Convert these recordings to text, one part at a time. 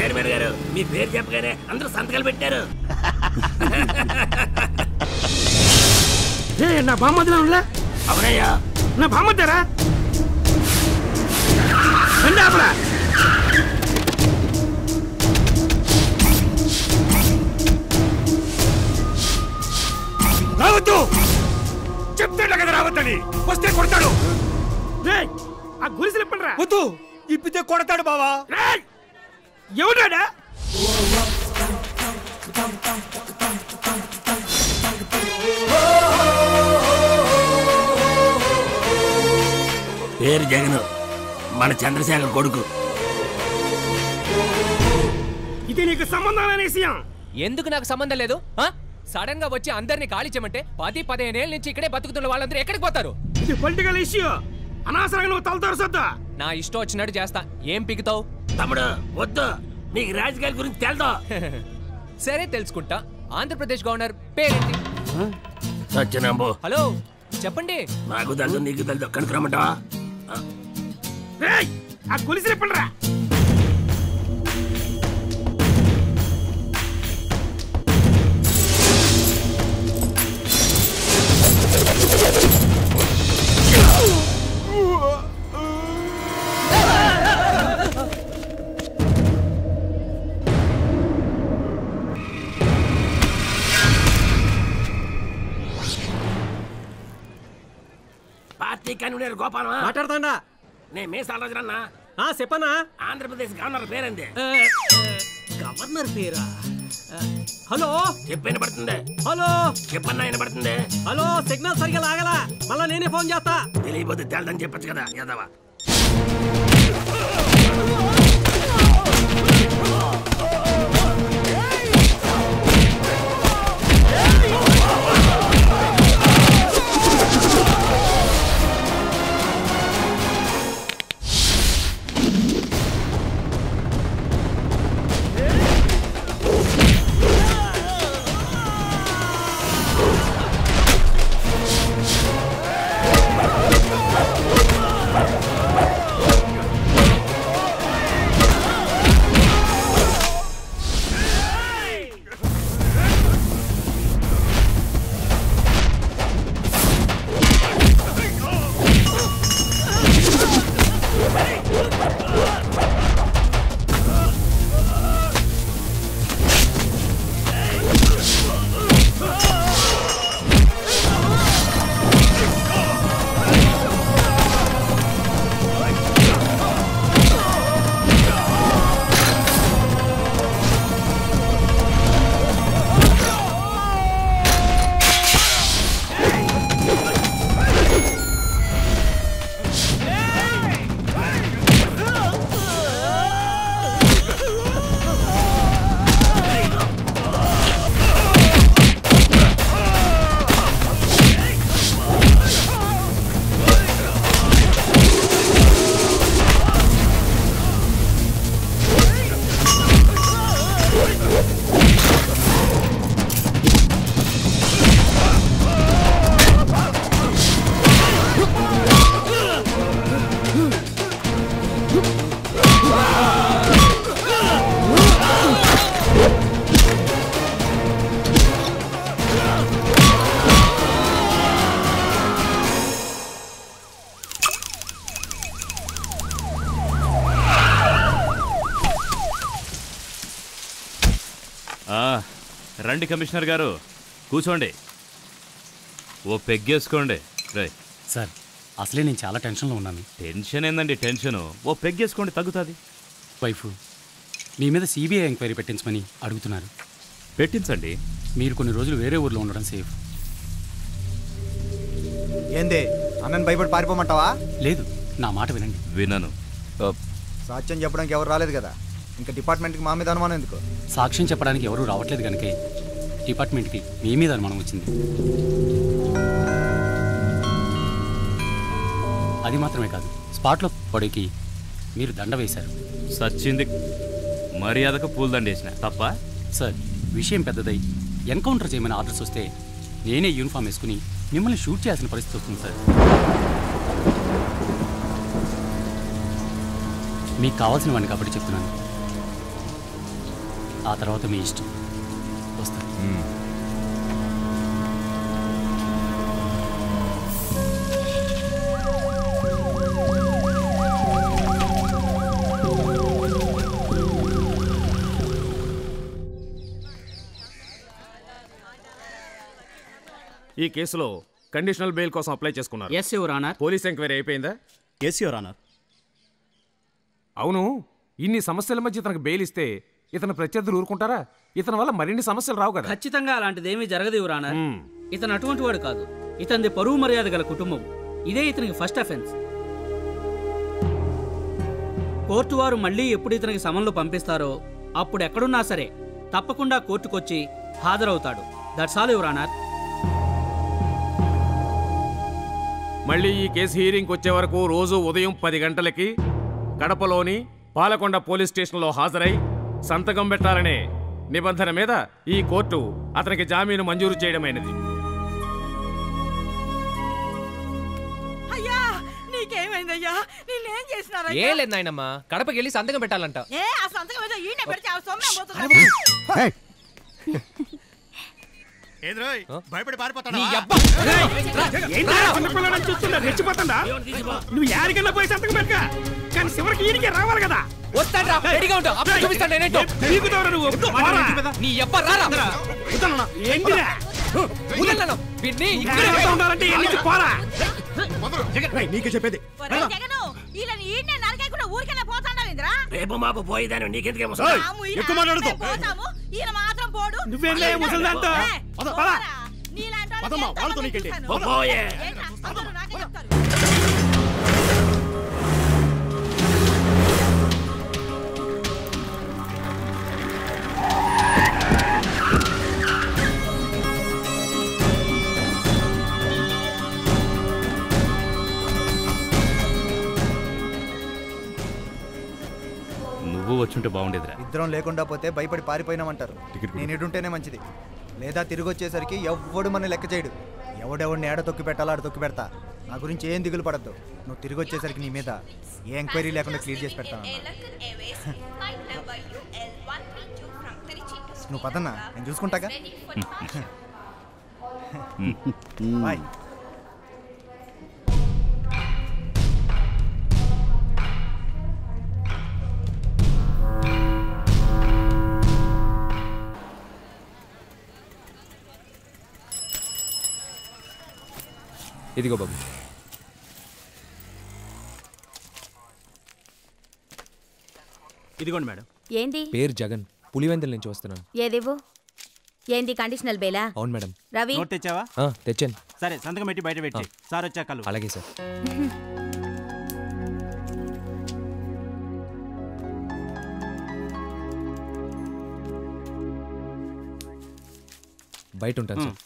Chairman గారు మీ పేరు చెప్పగానే అందరూ సంతకాలు పెట్టారు. నా బామ్మద్దులా ఉండలే? అవునయ్యా, నా బామ్మద్దారా? ఆపరా రావద్దు చెప్తాడు కదా రావద్దని. వస్తే కొడతాడు. ఆ గురిసెలు ఇప్పండి రా. వద్దు, ఇప్పితే కొడతాడు బావా. ఎవడాడా? పేరు జగన్, మన చంద్రశేఖర్ కొడుకు. ఇది నీకు సంబంధం లేని విషయం. ఎందుకు నాకు సంబంధం లేదు? సడన్ గా వచ్చి అందరినీ ఖాళీ చేయమంటే 10-15 ఏళ్ళ నుంచి ఇక్కడే బతుకుతున్న వాళ్ళందరూ ఎక్కడికి పోతారు? ఇది పొలిటికల్ ఇష్యూ. అనవసరంగా నువ్వు తలతోరసొద్దా. నా ఇష్టం వచ్చినట్టు చేస్తా. ఏం పిగుతావు? తమ్ముడు వద్దు, నీకు రాజకీయాల గురించి తెలుదా? సరే తెలుసుకుంటా. ఆంధ్రప్రదేశ్ గవర్నర్ పేరేంటి? సత్యనాంబు. హలో చెప్పండి. నాకు తెలుసు, నీకు తెలుసు. కనుక్రమంటావా? ఆ గురిసెలు ఇప్పండి రా. Party convener గోపాలమా మాట్లాడుతాండా? నేను మీసాల రోజులన్నా. చెప్పనా? ఆంధ్రప్రదేశ్ గవర్నర్ పేరేంది? గవర్నర్ పేరా? హలో చెప్పైన పడుతుంది. హలో చెప్పన్నా ఆయన పడుతుంది. హలో సిగ్నల్ సరిగా లాగలా. మళ్ళా నేనే ఫోన్ చేస్తా. తెలియపోతే తెలదని చెప్పచ్చు కదా యాదవా. రండి కమిషనర్ గారు, కూర్చోండి. ఓ పెగ్గేసుకోండి. రే సార్, అసలే నేను చాలా టెన్షన్లో ఉన్నాను. టెన్షన్ ఏందండి? టెన్షను ఓ పెగ్గేసుకోండి, తగ్గుతుంది. వైఫ్ మీ మీద సిబిఐ ఎంక్వైరీ పెట్టించమని అడుగుతున్నారు. పెట్టించండి. మీరు కొన్ని రోజులు వేరే ఊర్లో ఉండడం సేఫ్. ఏంది అన్నని భయపడి పారిపోమంటావా? లేదు, నా మాట వినండి. వినను. సాక్ష్యం చెప్పడానికి ఎవరు రాలేదు కదా, ఇంకా డిపార్ట్మెంట్కి మా మీద అనుమానం ఎందుకు? సాక్ష్యం చెప్పడానికి ఎవరూ రావట్లేదు కనుకే డిపార్ట్మెంట్కి మీ మీద అనుమానం వచ్చింది. అది మాత్రమే కాదు, స్పాట్లో పొడికి మీరు దండ వేశారు. సచ్చింది మర్యాదకు పూలదండ వేసిన తప్ప. సార్, విషయం పెద్దదై ఎన్కౌంటర్ చేయమని ఆర్డర్స్ వస్తే నేనే యూనిఫామ్ వేసుకుని మిమ్మల్ని షూట్ చేయాల్సిన పరిస్థితి వస్తుంది సార్. మీకు కావాల్సిన వాడిని కాబట్టి చెప్తున్నాను. ఆ తర్వాత మీ ఇష్టం. వస్తా. ఈ కేసులో కండిషనల్ బెయిల్ కోసం అప్లై చేసుకున్నారు. Yes your honour. Police enquiry అయిపోయిందా? Yes your honour. అవును, ఇన్ని సమస్యల మధ్య ఇతనికి బెయిల్ ఇస్తే ఇతను ప్రత్యర్థులు ఊరుకుంటారా? ఇతని వల్ల మరిన్ని సమస్యలు రావు కదా? ఖచ్చితంగా అలాంటిది ఏమీ జరగదు యువర్ ఆనర్. ఇతను అటువంటి వాడు కాదు. ఇతనిది పరువు మర్యాద గల కుటుంబం. ఇదే ఇతనికి ఫస్ట్ అఫెన్స్. కోర్టు వారు మళ్ళీ ఎప్పుడు ఇతనికి సమన్లు పంపిస్తారో అప్పుడు ఎక్కడున్నా సరే తప్పకుండా కోర్టుకొచ్చి హాజరవుతాడు. That's all your honour. మళ్ళీ ఈ కేసు హీరింగ్కి వచ్చే వరకు రోజు ఉదయం 10 గంటలకి కడపలోని పాలకొండ పోలీస్ స్టేషన్లో హాజరై సంతకం పెట్టాలనే నిబంధన మీద ఈ కోర్టు అతనికి జామీను మంజూరు చేయడమైనది. అయ్యా నీకేమైందయ్యా? నేనేం చేసినారా? ఏం లేదు నాయనమ్మా, కడపకి వెళ్ళి సంతకం పెట్టాలంట. ఏ ఆ సంతకం ఏదో ఈయనే పెడితే ఆ సొమ్మే పోతుంది. భయపడి పారిపోతాడు. రెచ్చిపోతుందా? నువ్వు యారికన్నా పోయి సంతకం పెట్ట, కానీ చివరికి ఈయనకే రావాలి కదా. వస్తాడ్రా, రెడీగా ఉంటా. అప్పుడు చూపిస్తాను నేనేంటో. నువ్వు నీ అబ్బ రారా. ఏంటిరా వీడిని ఉండాలంటే ఎన్ని పోరా. నీకే చెప్పేది. జగను ఈయన ఈయనే నరకేకుండా ఊరికెళ్ళి పోతాండావేంద్రా? రేపు మాపు పోయిదాను నీకెందుకేమో. ఎక్కువ మాట్లాడుతూ పోతాము, ఈయన మాత్రం పోడు. నువ్వేంలే ముసలిదాంతో. నీలాంటి వాళ్ళతో నీకేంటి? పోయే నాకే చెప్తారు. నువ్వు వచ్చుంటే బాగుండేదిరా. ఇద్దరం లేకుండా పోతే భయపడి పారిపోయినామంటారు. నేను ఇటుంటేనే మంచిది. లేదా తిరిగి వచ్చేసరికి ఎవ్వడు మన లెక్క చేయడు. ఎవడెవడిని ఏడ తొక్కి పెట్టాలో ఆడ తొక్కి పెడతా. నా గురించి ఏం దిగులు పడద్దు. నువ్వు తిరిగి వచ్చేసరికి నీ మీద ఏ ఎంక్వైరీ లేకుండా క్లియర్ చేసి పెడతాను. నువ్వు పదన్నా, నేను చూసుకుంటాగా. బాయ్. ఇదిగో బాబు. ఇదిగోండి మేడం. ఏంది? పేరు జగన్, పులివెందుల నుంచి వస్తున్నాను. ఏదేవో ఏంది? కండిషనల్ బేలా? అవును మేడం. రవి నోట్ తెచ్చావా? తెచ్చాను. సరే సంతకం పెట్టి బయట పెట్టి సార్ వచ్చాక. అలాగే సార్. బయట ఉంటాను సార్.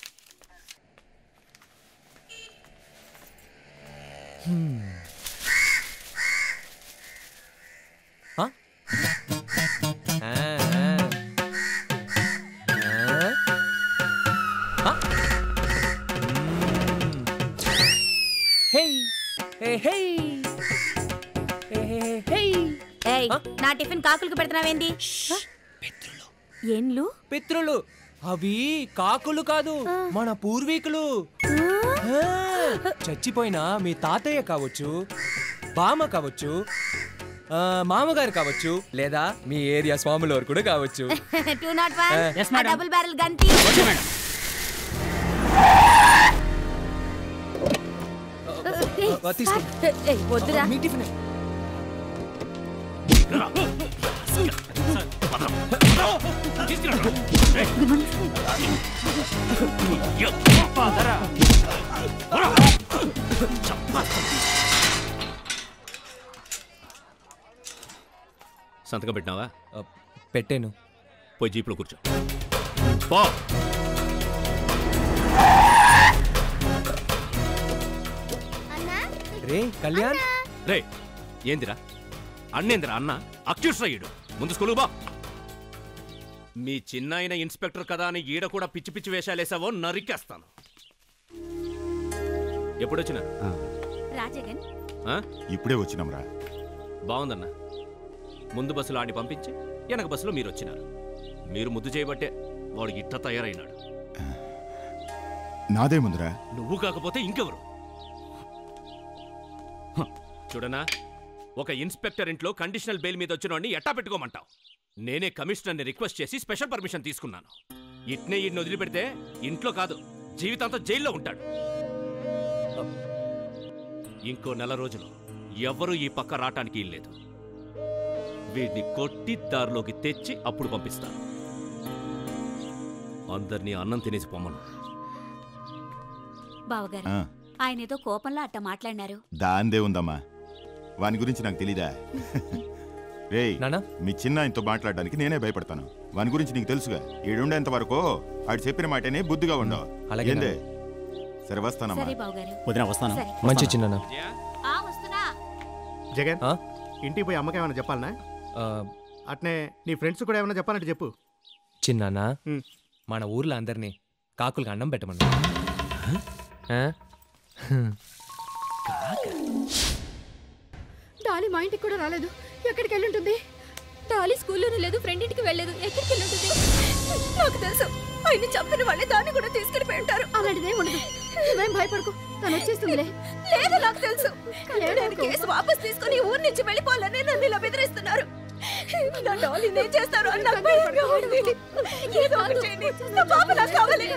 నా టిఫిన్ కాకులకు పెడుతున్నావేంది? ఏంలు? పితృలు. అవి కాకులు కాదు, మన పూర్వీకులు. చచ్చిపోయిన మీ తాతయ్య కావచ్చు, బామ్మ కావచ్చు, మామగారు కావచ్చు, లేదా మీ ఏరియా స్వాముల వారు కూడా కావచ్చు. 201 డబుల్ బ్యారెల్ గంతి. వద్దురా. మీ టిఫిన్. సంతకం పెట్టినావా? పెట్టాను. పోయి జీప్లో కూర్చో. పో. రే కళ్యాణ్. రే ఏందిరా అన్నేందిరా అన్న? అక్యూస్రయ్యుడు ముందు స్కూలు బా. మీ చిన్నాయన ఇన్స్పెక్టర్ కదా అని ఈడ కూడా పిచ్చి పిచ్చి వేషాలేసావో నరికేస్తాను. ఎప్పుడొచ్చినా? ఇప్పుడే వచ్చినాంరా. బాగుందన్నా. ముందు బస్సులో ఆడి పంపించి వెనక బస్సులో మీరు వచ్చినారు. మీరు ముద్దు చేయబట్టే వాడు ఇట్ట తయారైనాడు. నాదేముందిరా? నువ్వు కాకపోతే ఇంకెవరు? చూడనా, ఒక ఇన్స్పెక్టర్ ఇంట్లో కండిషనల్ బెయిల్ మీద వచ్చిన వాడిని ఎట్టా పెట్టుకోమంటావు? నేనే కమిషనర్ని రిక్వెస్ట్ చేసి స్పెషల్ పర్మిషన్ తీసుకున్నాను. ఇట్నే ఈయన్ని వదిలిపెడితే ఇంట్లో కాదు జీవితాంతం జైల్లో ఉంటాడు. ఇంకో 4 రోజులు ఎవ్వరూ ఈ పక్క రావటానికి లేదు. వీడిని కొట్టి దారిలోకి తెచ్చి అప్పుడు పంపిస్తాను. అందరినీ అన్నం తినేసి పొమ్మను. బావగారు, ఆయన ఏదో కోపంలో అట్ట మాట్లాడినారు. దాందే ఉందమ్మా, వాని గురించి నాకు తెలీదా? రేయ్, మీ చిన్న ఆయనతో మాట్లాడడానికి నేనే భయపడతాను. వాని గురించి నీకు తెలుసుగా. ఈడుండేంత వరకు ఆడు చెప్పిన మాటనే బుద్ధిగా ఉండవు. ఏందే? సరే వస్తానమ్మా. వదిన వస్తాను. మంచి చిన్న జగన్, ఇంటికి పోయి అమ్మకి ఏమైనా చెప్పాలనా? అట్నే నీ ఫ్రెండ్స్ కూడా ఏమైనా చెప్పాలంటే చెప్పు. చిన్నానా, మన ఊర్లో అందరినీ కాకులకు అన్నం పెట్టమన్నా. డాలీ మా ఇంటికి కూడా రాలేదు. ఎక్కడికి వెళ్ళి ఉంటుంది? డాలీ స్కూల్లోనే లేదు, ఫ్రెండ్ ఇంటికి వెళ్ళలేదు. ఎక్కడికి వెళ్ళి ఉంటుంది? నాకు తెలుసు, ఆయన చంపిన వాళ్ళే దాన్ని కూడా తీసుకెళ్ళిపోయి ఉంటారు. అలాంటిదే ఉండదు, నువ్వేం భయపడకు, తను వచ్చేస్తుందిలే. లేదు, నాకు తెలుసు. కేసు వాపస్ తీసుకొని ఊరి నుంచి వెళ్ళిపోవాలని నన్ను ఇలా బెదిరిస్తున్నారు. నా డాలీ నేను చేస్తాను అని నాకు భయంగా ఉంది. ఏదో ఒకటి చేయండి, నా పాప నాకు కావాలి.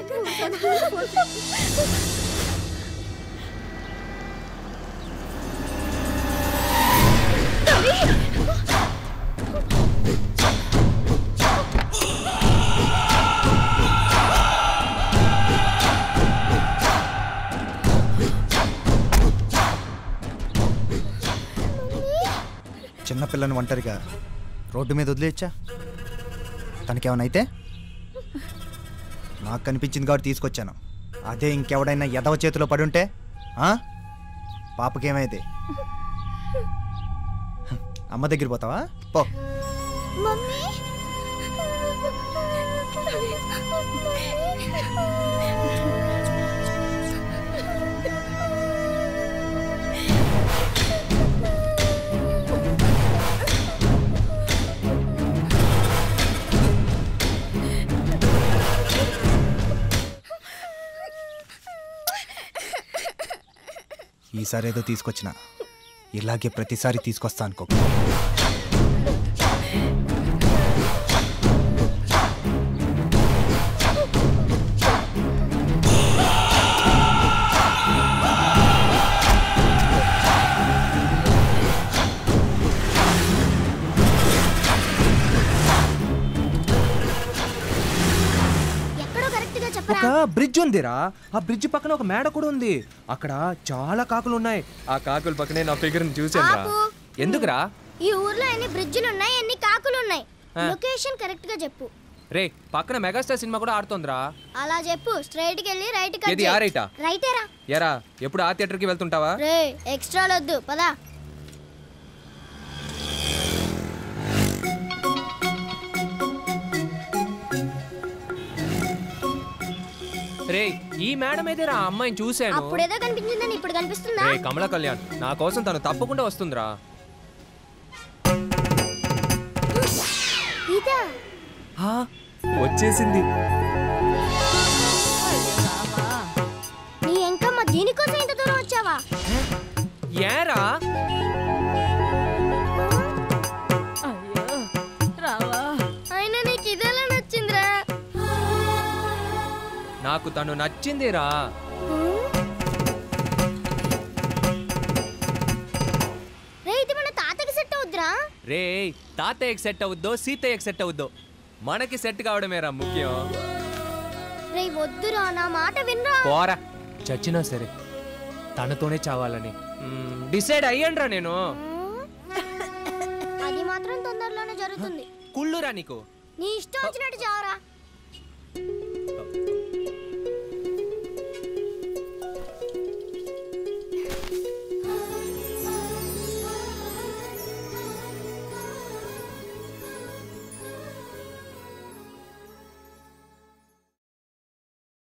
చిన్నపిల్లని ఒంటరిగా రోడ్డు మీద వదిలేచ్చా? తనకేమైనా అయితే? నాకు కనిపించింది కాబట్టి తీసుకొచ్చాను. అదే ఇంకెవడైనా ఎదవ చేతిలో పడి ఉంటే పాపకేమైతే? అమ్మ దగ్గర పోతావా? పో. ఈసారి ఏదో తీసుకొచ్చిన, ఇలాగే ప్రతిసారి తీసుకొస్తా అనుకో. ఒక బ్రిడ్జ్ ఉందిరా, ఆ బ్రిడ్జ్ పక్కన ఒక మేడ కూడా ఉంది. అక్కడ చాలా కాకులు ఉన్నాయి. ఆ కాకుల పక్కనే నా ఫిగర్ ని చూసాను. ఎందుకురా? ఈ ఊర్లో ఎన్ని బ్రిడ్జిలు ఉన్నాయి, ఎన్ని కాకులు ఉన్నాయి? లొకేషన్ కరెక్ట్ గా చెప్పు. రే, పక్కన మెగాస్టార్ సినిమా కూడా ఆడుతోందిరా. అలా చెప్పు. స్ట్రైట్ కి వెళ్ళి రైట్ కి. ఏది? ఆ రైటా? రైటేరా. ఎరా, ఎప్పుడు ఆ థియేటర్ కి వెళ్తుంటావా? రే, ఎక్స్ట్రా వద్దు, పదా. రే, ఈ మేడం ఏదేరా? అమ్మాయిని చూశాను. అప్పుడేదో కనిపించిందని ఇప్పుడు కనిపిస్తుందా? రే కమలా కళ్యాణ్, నా కోసం తను తప్పకుండా వస్తుందిరా. వచ్చేసింది. నీ ఎంకమ్మ దీనికోసం ఇంత దూరం వచ్చావా? ఏరా? అయినా నీకు ఇదేలా నచ్చిందిరా? నాకు తను నచ్చిందిరా. రే, ఇది మన తాతకి సెట్ అవుద్దిరా. రే, తాతయ్యకి సెట్ అవుద్దో సీతయ్యకి సెట్ అవుద్దో, మనకి సెట్ కావడమేరా ముఖ్యం. రే వద్దురా, నా మాట వినరా. పోరా, చచ్చినా సరే తనతోనే చావాలని డిసైడ్ అయ్యండ్రా నేను. అది మాత్రం తొందరలోనే జరుగుతుంది. కుళ్ళురా నీకు. నీ ఇష్టం వచ్చినట్టు చావరా.